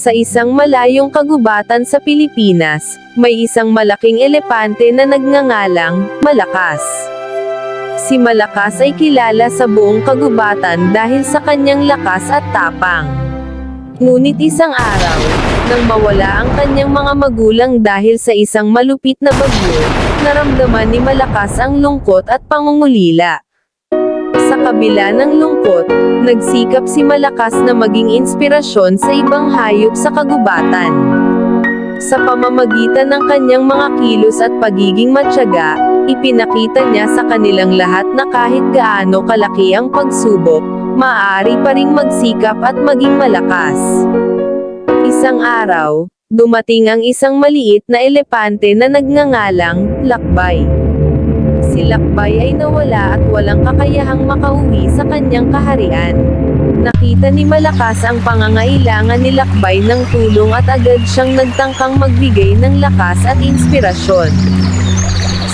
Sa isang malayong kagubatan sa Pilipinas, may isang malaking elepante na nagngangalang Malakas. Si Malakas ay kilala sa buong kagubatan dahil sa kanyang lakas at tapang. Ngunit isang araw, nang mawala ang kanyang mga magulang dahil sa isang malupit na bagyo, naramdaman ni Malakas ang lungkot at pangungulila. Sa kabila ng lungkot, nagsikap si Malakas na maging inspirasyon sa ibang hayop sa kagubatan. Sa pamamagitan ng kanyang mga kilos at pagiging matyaga, ipinakita niya sa kanilang lahat na kahit gaano kalaki ang pagsubok, maaari pa ring magsikap at maging malakas. Isang araw, dumating ang isang maliit na elepante na nagngangalang Lakbay. Si Lakbay ay nawala at walang kakayahang makauwi sa kanyang kaharian. Nakita ni Malakas ang pangangailangan ni Lakbay ng tulong at agad siyang nagtangkang magbigay ng lakas at inspirasyon.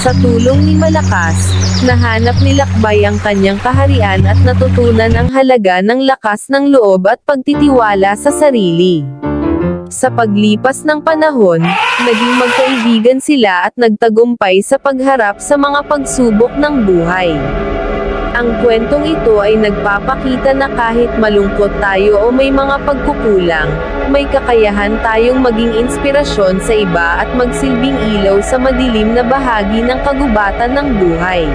Sa tulong ni Malakas, nahanap ni Lakbay ang kanyang kaharian at natutunan ang halaga ng lakas ng loob at pagtitiwala sa sarili. Sa paglipas ng panahon, naging magkaibigan sila at nagtagumpay sa pagharap sa mga pagsubok ng buhay. Ang kwentong ito ay nagpapakita na kahit malungkot tayo o may mga pagkukulang, may kakayahan tayong maging inspirasyon sa iba at magsilbing ilaw sa madilim na bahagi ng kagubatan ng buhay.